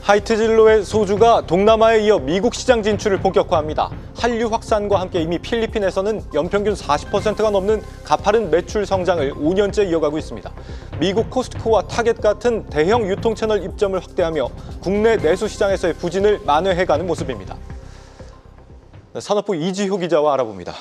하이트진로의 소주가 동남아에 이어 미국 시장 진출을 본격화합니다. 한류 확산과 함께 이미 필리핀에서는 연평균 40%가 넘는 가파른 매출 성장을 5년째 이어가고 있습니다. 미국 코스트코와 타겟 같은 대형 유통 채널 입점을 확대하며 국내 내수 시장에서의 부진을 만회해가는 모습입니다. 산업부 이지효 기자와 알아봅니다.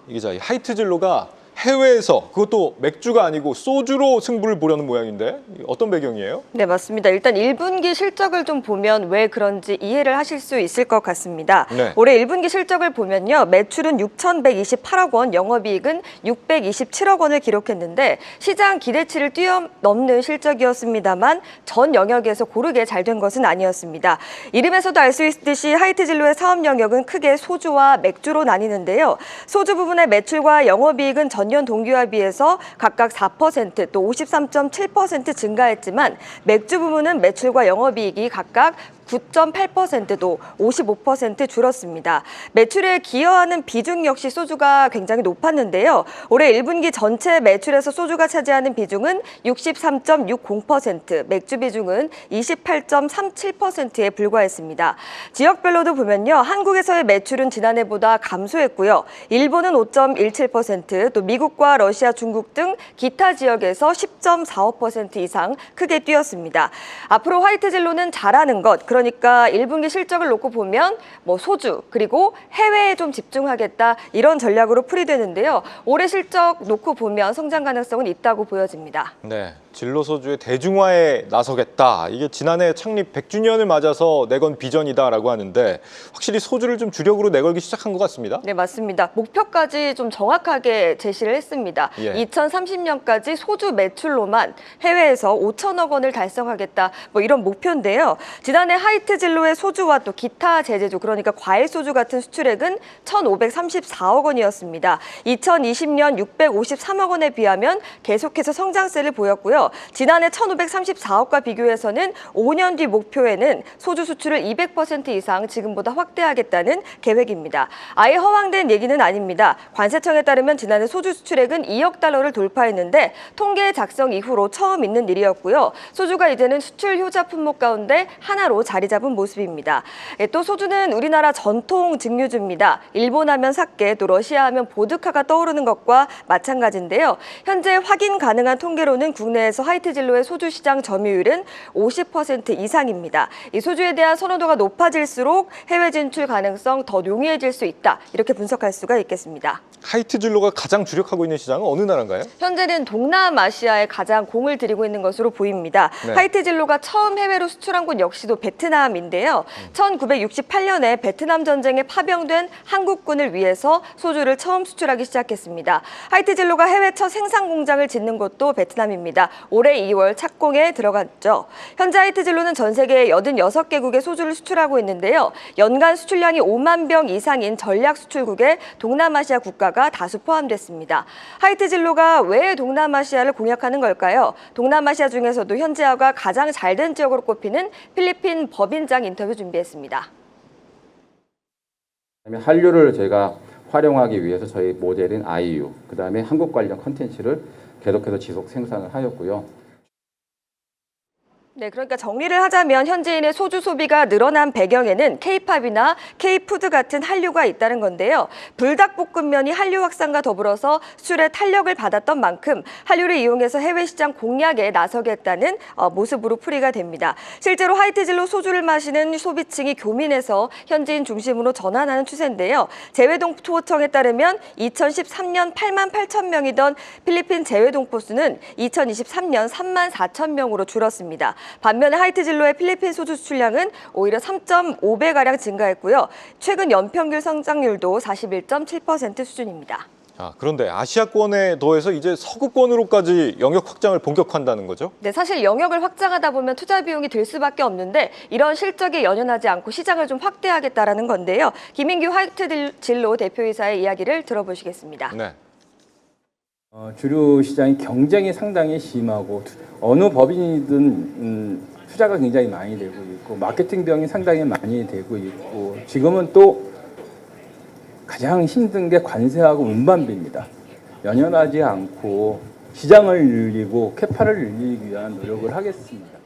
이 기자, 하이트진로가 해외에서 그것도 맥주가 아니고 소주로 승부를 보려는 모양인데 어떤 배경이에요? 네, 맞습니다. 일단 1분기 실적을 좀 보면 왜 그런지 이해를 하실 수 있을 것 같습니다. 네. 올해 1분기 실적을 보면요. 매출은 6,128억 원, 영업이익은 627억 원을 기록했는데 시장 기대치를 뛰어넘는 실적이었습니다만 전 영역에서 고르게 잘 된 것은 아니었습니다. 이름에서도 알 수 있듯이 하이트진로의 사업 영역은 크게 소주와 맥주로 나뉘는데요. 소주 부분의 매출과 영업이익은 전년 동기와 비해서 각각 4% 또 53.7% 증가했지만 맥주 부문은 매출과 영업이익이 각각 9.8%도 55% 줄었습니다. 매출에 기여하는 비중 역시 소주가 굉장히 높았는데요. 올해 1분기 전체 매출에서 소주가 차지하는 비중은 63.60%, 맥주 비중은 28.37%에 불과했습니다. 지역별로도 보면요. 한국에서의 매출은 지난해보다 감소했고요. 일본은 5.17%, 또 미국과 러시아, 중국 등 기타 지역에서 10.45% 이상 크게 뛰었습니다. 앞으로 화이트진로는 잘하는 것, 그러니까 1분기 실적을 놓고 보면 소주 그리고 해외에 좀 집중하겠다 이런 전략으로 풀이되는데요. 올해 실적 놓고 보면 성장 가능성은 있다고 보여집니다. 네, 진로 소주의 대중화에 나서겠다. 이게 지난해 창립 100주년을 맞아서 내건 비전이다라고 하는데 확실히 소주를 좀 주력으로 내걸기 시작한 것 같습니다. 네, 맞습니다. 목표까지 좀 정확하게 제시를 했습니다. 예. 2030년까지 소주 매출로만 해외에서 5천억 원을 달성하겠다 이런 목표인데요. 지난해 하이트진로의 소주와 또 기타 제재주 그러니까 과일 소주 같은 수출액은 1,534억 원이었습니다. 2020년 653억 원에 비하면 계속해서 성장세를 보였고요. 지난해 1,534억과 비교해서는 5년 뒤 목표에는 소주 수출을 200% 이상 지금보다 확대하겠다는 계획입니다. 아예 허황된 얘기는 아닙니다. 관세청에 따르면 지난해 소주 수출액은 2억 달러를 돌파했는데 통계 작성 이후로 처음 있는 일이었고요. 소주가 이제는 수출 효자 품목 가운데 하나로 자리 잡은 모습입니다. 또 소주는 우리나라 전통 증류주입니다. 일본 하면 사케, 또 러시아 하면 보드카가 떠오르는 것과 마찬가지인데요. 현재 확인 가능한 통계로는 국내에서 하이트진로의 소주 시장 점유율은 50% 이상입니다. 이 소주에 대한 선호도가 높아질수록 해외 진출 가능성 더 용이해질 수 있다. 이렇게 분석할 수가 있겠습니다. 하이트진로가 가장 주력하고 있는 시장은 어느 나라인가요? 현재는 동남아시아에 가장 공을 들이고 있는 것으로 보입니다. 네. 하이트진로가 처음 해외로 수출한 곳 역시도 베트남인데요. 1968년에 베트남 전쟁에 파병된 한국군을 위해서 소주를 처음 수출하기 시작했습니다. 하이트진로가 해외 첫 생산 공장을 짓는 곳도 베트남입니다. 올해 2월 착공에 들어갔죠. 현재 하이트진로는 전 세계 86개국에 소주를 수출하고 있는데요. 연간 수출량이 5만 병 이상인 전략 수출국에 동남아시아 국가가 다수 포함됐습니다. 하이트진로가 왜 동남아시아를 공략하는 걸까요? 동남아시아 중에서도 현지화가 가장 잘 된 지역으로 꼽히는 필리핀 법인장 인터뷰 준비했습니다. 한류를 저희가 활용하기 위해서 저희 모델인 아이유, 그다음에 한국 관련 컨텐츠를 계속해서 지속 생산을 하였고요. 네, 그러니까 정리를 하자면 현지인의 소주 소비가 늘어난 배경에는 K-팝이나 K-푸드 같은 한류가 있다는 건데요. 불닭볶음면이 한류 확산과 더불어서 수출에 탄력을 받았던 만큼 한류를 이용해서 해외 시장 공략에 나서겠다는 모습으로 풀이가 됩니다. 실제로 하이트진로 소주를 마시는 소비층이 교민에서 현지인 중심으로 전환하는 추세인데요. 재외동포청에 따르면 2013년 8만 8천 명이던 필리핀 재외동포 수는 2023년 3만 4천 명으로 줄었습니다. 반면에 하이트진로의 필리핀 소주 수출량은 오히려 3.5배가량 증가했고요. 최근 연평균 성장률도 41.7% 수준입니다. 그런데 아시아권에 더해서 이제 서구권으로까지 영역 확장을 본격화한다는 거죠? 네, 사실 영역을 확장하다 보면 투자 비용이 들 수밖에 없는데 이런 실적에 연연하지 않고 시장을 좀 확대하겠다라는 건데요. 김인규 하이트진로 대표이사의 이야기를 들어보시겠습니다. 네. 주류 시장의 경쟁이 상당히 심하고 어느 법인이든 투자가 굉장히 많이 되고 있고 마케팅 비용이 상당히 많이 되고 있고 지금은 또 가장 힘든 게 관세하고 운반비입니다. 연연하지 않고 시장을 늘리고 캐파를 늘리기 위한 노력을 하겠습니다.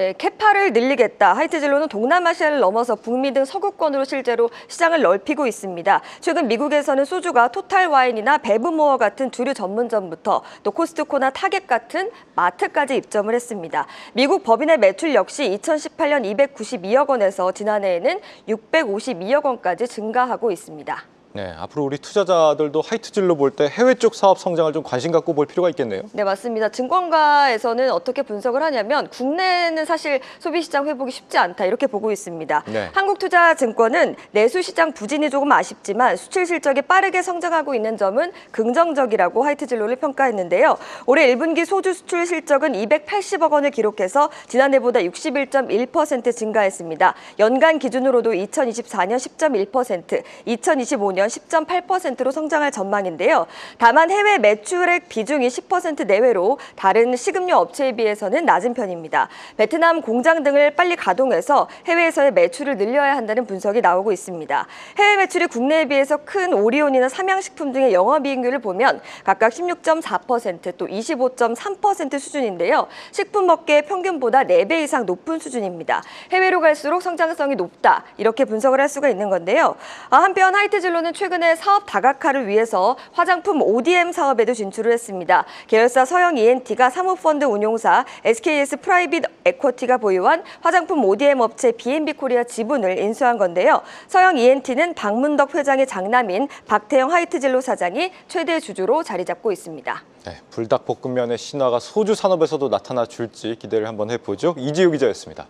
네, 캐파를 늘리겠다. 하이트진로는 동남아시아를 넘어서 북미 등 서구권으로 실제로 시장을 넓히고 있습니다. 최근 미국에서는 소주가 토탈 와인이나 베브모어 같은 주류 전문점부터 또 코스트코나 타겟 같은 마트까지 입점을 했습니다. 미국 법인의 매출 역시 2018년 292억 원에서 지난해에는 652억 원까지 증가하고 있습니다. 네, 앞으로 우리 투자자들도 하이트진로 볼 때 해외 쪽 사업 성장을 좀 관심 갖고 볼 필요가 있겠네요. 네, 맞습니다. 증권가에서는 어떻게 분석을 하냐면 국내는 사실 소비시장 회복이 쉽지 않다 이렇게 보고 있습니다. 네. 한국투자증권은 내수시장 부진이 조금 아쉽지만 수출 실적이 빠르게 성장하고 있는 점은 긍정적이라고 하이트진로를 평가했는데요. 올해 1분기 소주 수출 실적은 280억 원을 기록해서 지난해보다 61.1% 증가했습니다. 연간 기준으로도 2024년 10.1%, 2025년 10.8%로 성장할 전망인데요. 다만 해외 매출액 비중이 10% 내외로 다른 식음료 업체에 비해서는 낮은 편입니다. 베트남 공장 등을 빨리 가동해서 해외에서의 매출을 늘려야 한다는 분석이 나오고 있습니다. 해외 매출이 국내에 비해서 큰 오리온이나 삼양식품 등의 영업이익률을 보면 각각 16.4% 또 25.3% 수준인데요. 식품업계의 평균보다 4배 이상 높은 수준입니다. 해외로 갈수록 성장성이 높다 이렇게 분석을 할 수가 있는 건데요. 한편 하이트진로는 최근에 사업 다각화를 위해서 화장품 ODM 사업에도 진출을 했습니다. 계열사 서영 ENT가 사모펀드 운용사 SKS 프라이빗 에쿼티가 보유한 화장품 ODM 업체 B&B 코리아 지분을 인수한 건데요. 서영 ENT는 박문덕 회장의 장남인 박태영 하이트진로 사장이 최대 주주로 자리 잡고 있습니다. 네, 불닭볶음면의 신화가 소주 산업에서도 나타나 줄지 기대를 한번 해보죠. 이지우 기자였습니다.